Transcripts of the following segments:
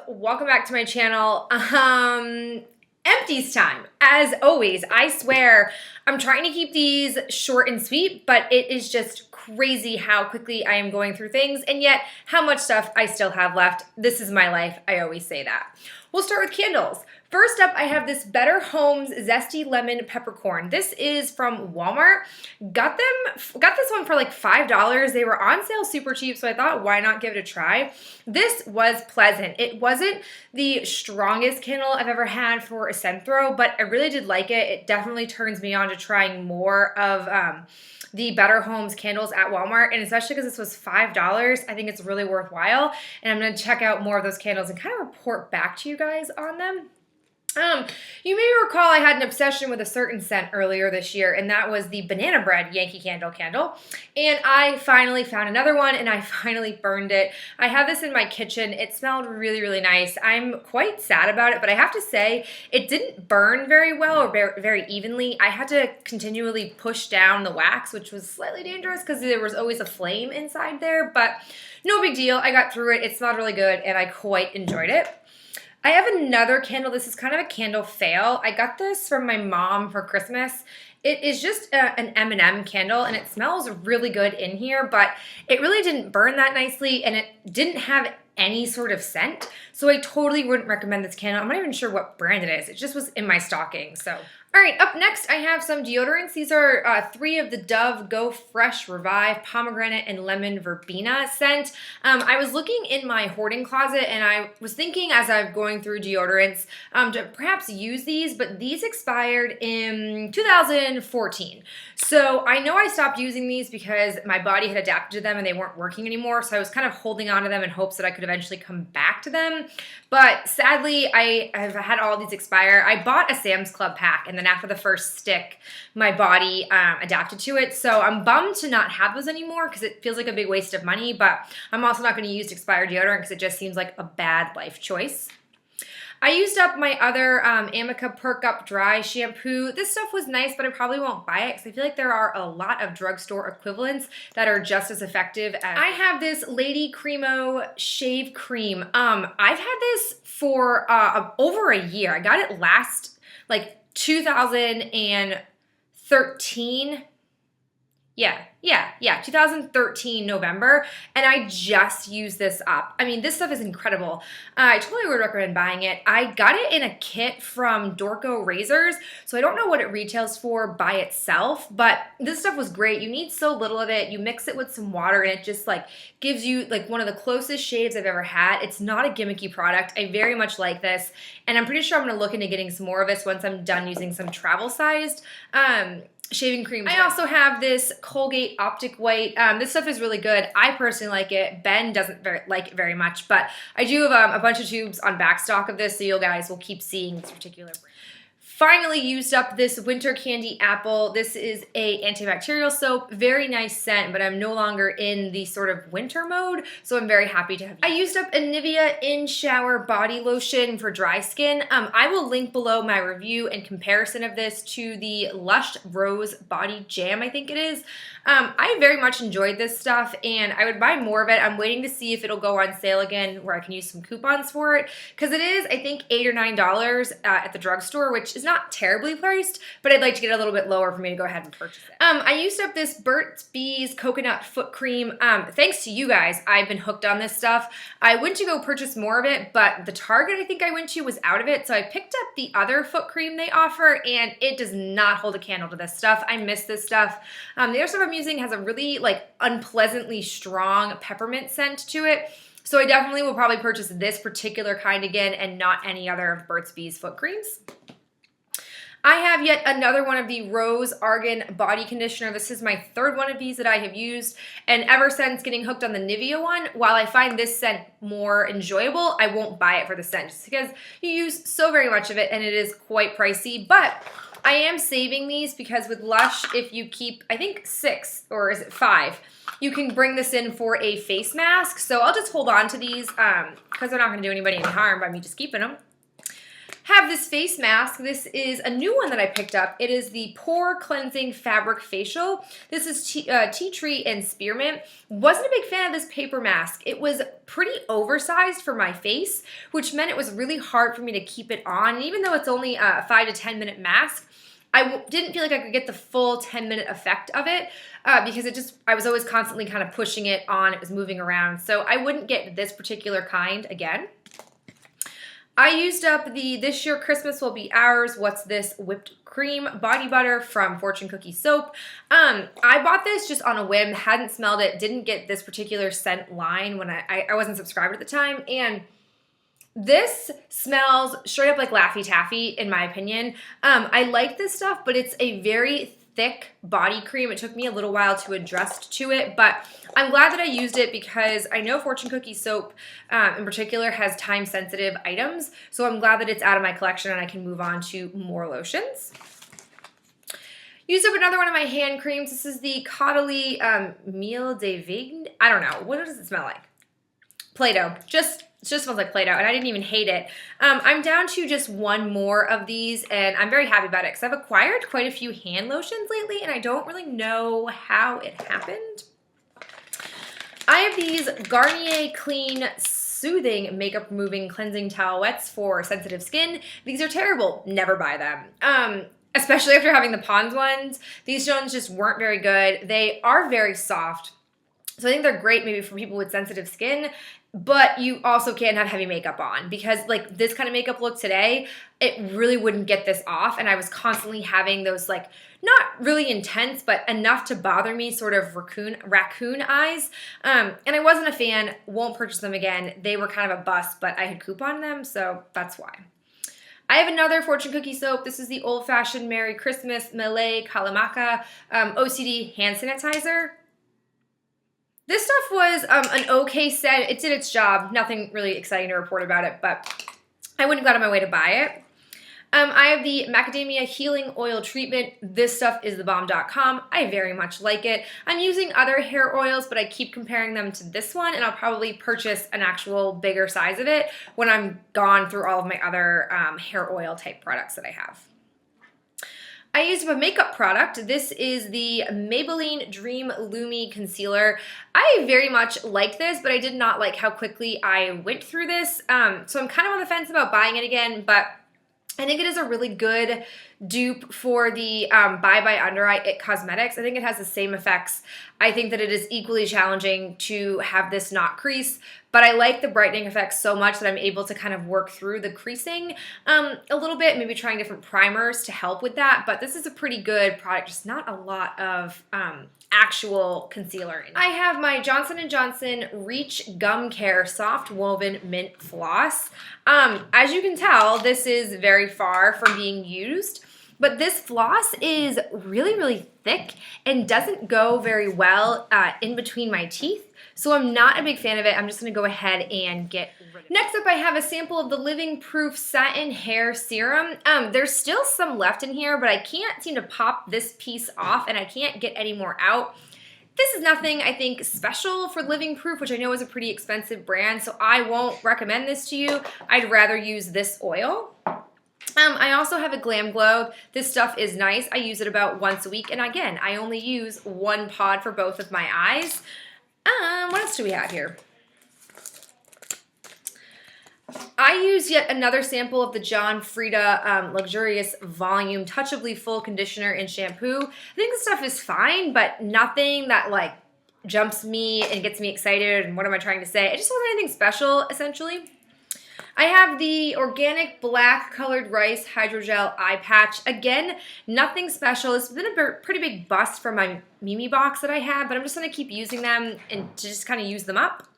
welcome back to my channel. Empties time. As always, I swear I'm trying to keep these short and sweet, but it is just crazy how quickly I am going through things and yet how much stuff I still have left. This is my life. I always say that. We'll start with candles. First up, I have this Better Homes Zesty Lemon Peppercorn. This is from Walmart. Got this one for like $5. They were on sale super cheap, so I thought, why not give it a try? This was pleasant. It wasn't the strongest candle I've ever had for a scent throw, but I really did like it. It definitely turns me on to trying more of the Better Homes candles at Walmart, and especially because this was $5, I think it's really worthwhile, and I'm going to check out more of those candles and kind of report back to you guys on them. You may recall I had an obsession with a certain scent earlier this year, and that was the Banana Bread Yankee Candle candle. And I finally found another one, and I finally burned it. I have this in my kitchen. It smelled really, really nice. I'm quite sad about it, but I have to say it didn't burn very well or very evenly. I had to continually push down the wax, which was slightly dangerous because there was always a flame inside there, but no big deal. I got through it. It smelled really good, and I quite enjoyed it. I have another candle. This is kind of a candle fail. I got this from my mom for Christmas. It is just an M&M candle, and it smells really good in here, but it really didn't burn that nicely, and it didn't have any sort of scent, so I totally wouldn't recommend this candle. I'm not even sure what brand it is. It just was in my stocking, so. All right, up next, I have some deodorants. These are 3 of the Dove Go Fresh Revive Pomegranate and Lemon Verbena scent. I was looking in my hoarding closet, and I was thinking as I'm going through deodorants to perhaps use these, but these expired in 2014. So I know I stopped using these because my body had adapted to them and they weren't working anymore, so I was kind of holding on to them in hopes that I could eventually come back to them. But sadly, I have had all these expire. I bought a Sam's Club pack, and then after the first stick, my body adapted to it. So I'm bummed to not have those anymore because it feels like a big waste of money, but I'm also not going to use expired deodorant because it just seems like a bad life choice. I used up my other Amica Perk Up Dry shampoo. This stuff was nice, but I probably won't buy it because I feel like there are a lot of drugstore equivalents that are just as effective as. I have this Lady Cremo Shave Cream. I've had this for over a year. I got it last, like, 2013. Yeah, 2013 November, and I just used this up. I mean, this stuff is incredible. I totally would recommend buying it. I got it in a kit from Dorco Razors, so I don't know what it retails for by itself, but this stuff was great. You need so little of it. You mix it with some water, and it just like gives you like one of the closest shaves I've ever had. It's not a gimmicky product. I very much like this, and I'm pretty sure I'm gonna look into getting some more of this once I'm done using some travel-sized shaving cream. I also have this Colgate Optic White. This stuff is really good. I personally like it. Ben doesn't like it very much, but I do have a bunch of tubes on backstock of this, so you guys will keep seeing this particular brand. Finally used up this Winter Candy Apple. This is a antibacterial soap, very nice scent, but I'm no longer in the sort of winter mode, so I'm very happy to have. I used up a Nivea In Shower Body Lotion for dry skin. I will link below my review and comparison of this to the Lush Rose Body Jam, I think it is. I very much enjoyed this stuff, and I would buy more of it. I'm waiting to see if it'll go on sale again where I can use some coupons for it, because it is, I think, $8 or $9 at the drugstore, which is not terribly priced, but I'd like to get a little bit lower for me to go ahead and purchase it. I used up this Burt's Bees Coconut Foot Cream. Thanks to you guys, I've been hooked on this stuff. I went to go purchase more of it, but the Target I think I went to was out of it, so I picked up the other foot cream they offer, and it does not hold a candle to this stuff. I miss this stuff. The other stuff I'm using has a really like unpleasantly strong peppermint scent to it, so I definitely will probably purchase this particular kind again and not any other of Burt's Bees foot creams. I have yet another one of the Rose Argan Body Conditioner. This is my 3rd one of these that I have used, and ever since getting hooked on the Nivea one, while I find this scent more enjoyable, I won't buy it for the scent just because you use so very much of it and it is quite pricey, but I am saving these because with Lush, if you keep, I think 6, or is it 5, you can bring this in for a face mask, so I'll just hold on to these because they're not going to do anybody any harm by me just keeping them. have this face mask. This is a new one that I picked up. It is the Pore Cleansing Fabric Facial. This is tea tree and spearmint. Wasn't a big fan of this paper mask. It was pretty oversized for my face, which meant it was really hard for me to keep it on. And even though it's only a 5 to 10 minute mask, I didn't feel like I could get the full 10-minute effect of it because I was always constantly kind of pushing it on. It was moving around. So I wouldn't get this particular kind again. I used up the This Year Christmas Will Be Ours What's This Whipped Cream Body Butter from Fortune Cookie Soap. I bought this just on a whim, hadn't smelled it, didn't get this particular scent line when I wasn't subscribed at the time, and this smells straight up like Laffy Taffy, in my opinion. I like this stuff, but it's a very thick body cream. It took me a little while to adjust to it, but I'm glad that I used it because I know Fortune Cookie Soap in particular has time-sensitive items, so I'm glad that it's out of my collection and I can move on to more lotions. Used up another one of my hand creams. This is the Caudalie Miel de Vigne. I don't know. What does it smell like? Play-Doh. It just smells like Play-Doh, and I didn't even hate it. I'm down to just one more of these, and I'm very happy about it because I've acquired quite a few hand lotions lately, and I don't really know how it happened. I have these Garnier Clean Soothing Makeup Removing Cleansing Towelettes for sensitive skin. These are terrible. Never buy them. Especially after having the Pond's ones. These ones just weren't very good. They are very soft, so I think they're great maybe for people with sensitive skin, but you also can't have heavy makeup on because like this kind of makeup look today, it really wouldn't get this off, and I was constantly having those like not really intense but enough to bother me sort of raccoon eyes, and I wasn't a fan. Won't purchase them again. They were kind of a bust, but I had couponed them, so that's why. I have another Fortune Cookie Soap. This is the Old Fashioned Merry Christmas Melee Kalamaka OCD hand sanitizer. This stuff was an okay set. It did its job. Nothing really exciting to report about it, but I wouldn't go out of my way to buy it. I have the Macadamia Healing Oil Treatment. This stuff is thebalm.com. I very much like it. I'm using other hair oils, but I keep comparing them to this one, and I'll probably purchase an actual bigger size of it when I'm gone through all of my other hair oil type products that I have. I used a makeup product. This is the Maybelline Dream Lumi Concealer. I very much like this, but I did not like how quickly I went through this. So I'm kind of on the fence about buying it again, but I think it is a really good dupe for the Bye Bye Under Eye It Cosmetics. I think it has the same effects. I think that it is equally challenging to have this not crease, but I like the brightening effects so much that I'm able to kind of work through the creasing a little bit, maybe trying different primers to help with that, but this is a pretty good product, just not a lot of actual concealer in it. I have my Johnson & Johnson Reach Gum Care Soft Woven Mint Floss. As you can tell, this is very far from being used, but this floss is really, really thick and doesn't go very well in between my teeth, so I'm not a big fan of it. I'm just going to go ahead and get rid of it. Next up, I have a sample of the Living Proof Satin Hair Serum. There's still some left in here, but I can't seem to pop this piece off, and I can't get any more out. This is nothing, I think, special for Living Proof, which I know is a pretty expensive brand, so I won't recommend this to you. I'd rather use this oil. I also have a Glam Glow. This stuff is nice. I use it about once a week, and again, I only use one pod for both of my eyes. What else do we have here? I used yet another sample of the John Frieda Luxurious Volume Touchably Full Conditioner and Shampoo. I think this stuff is fine, but nothing that like jumps me and gets me excited. And what am I trying to say? It just wasn't anything special, essentially. I have the Organic Black Colored Rice Hydrogel Eye Patch. Again, nothing special. It's been a pretty big bust from my Mimi box that I had, but I'm just going to keep using them and to just kind of use them up.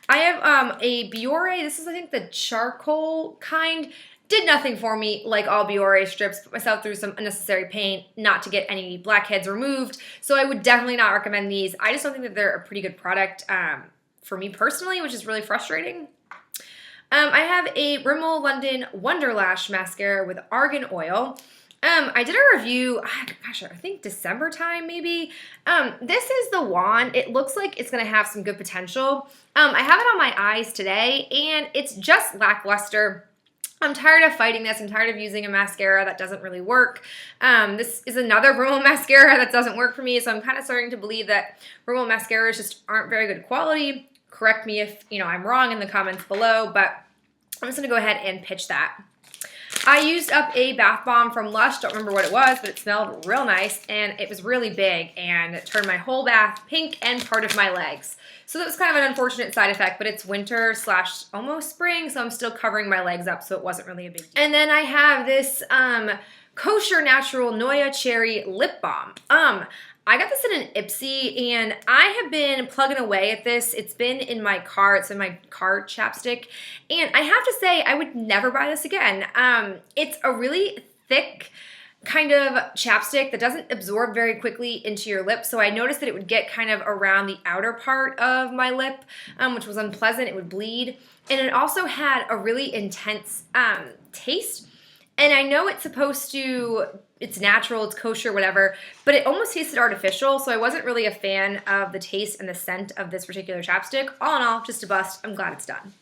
I have a Biore. This is, I think, the charcoal kind. Did nothing for me, like all Biore strips. Put myself through some unnecessary pain not to get any blackheads removed. So I would definitely not recommend these. I just don't think that they're a pretty good product for me personally, which is really frustrating. I have a Rimmel London Wonder Lash Mascara with Argan Oil. I did a review, gosh, I think December time maybe. This is the wand. It looks like it's going to have some good potential. I have it on my eyes today, and it's just lackluster. I'm tired of fighting this. I'm tired of using a mascara that doesn't really work. This is another Rimmel mascara that doesn't work for me, so I'm kind of starting to believe that Rimmel mascaras just aren't very good quality. Correct me if I'm wrong in the comments below, but I'm just going to go ahead and pitch that. I used up a bath bomb from Lush. Don't remember what it was, but it smelled real nice, and it was really big, and it turned my whole bath pink and part of my legs. So that was kind of an unfortunate side effect, but it's winter / almost spring, so I'm still covering my legs up, so it wasn't really a big deal. And then I have this Kosher Natural Noya Cherry Lip Balm. I got this in an Ipsy, and I have been plugging away at this. It's been in my car. It's in my car chapstick, and I have to say I would never buy this again. It's a really thick kind of chapstick that doesn't absorb very quickly into your lip, so I noticed that it would get kind of around the outer part of my lip, which was unpleasant. It would bleed, and it also had a really intense taste. And I know it's supposed to, it's natural, it's kosher, whatever, but it almost tasted artificial, so I wasn't really a fan of the taste and the scent of this particular chapstick. All in all, just a bust. I'm glad it's done. And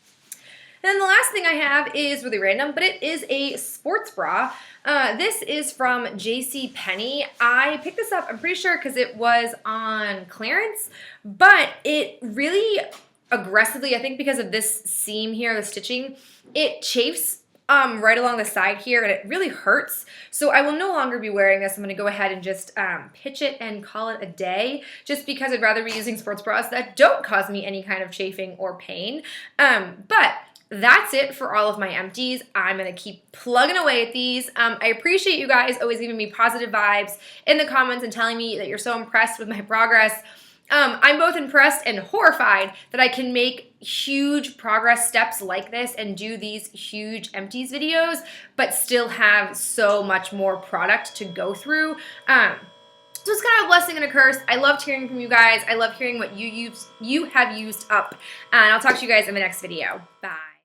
then the last thing I have is really random, but it is a sports bra. This is from JCPenney. I picked this up, I'm pretty sure, because it was on clearance, but it really aggressively, I think because of this seam here, the stitching, it chafes right along the side here, and it really hurts. So I will no longer be wearing this. I'm going to go ahead and just pitch it and call it a day, just because I'd rather be using sports bras that don't cause me any kind of chafing or pain. But that's it for all of my empties. I'm going to keep plugging away at these. I appreciate you guys always giving me positive vibes in the comments and telling me that you're so impressed with my progress. I'm both impressed and horrified that I can make huge progress steps like this and do these huge empties videos, but still have so much more product to go through. So it's kind of a blessing and a curse. I loved hearing from you guys. I love hearing what you have used up. And I'll talk to you guys in the next video. Bye.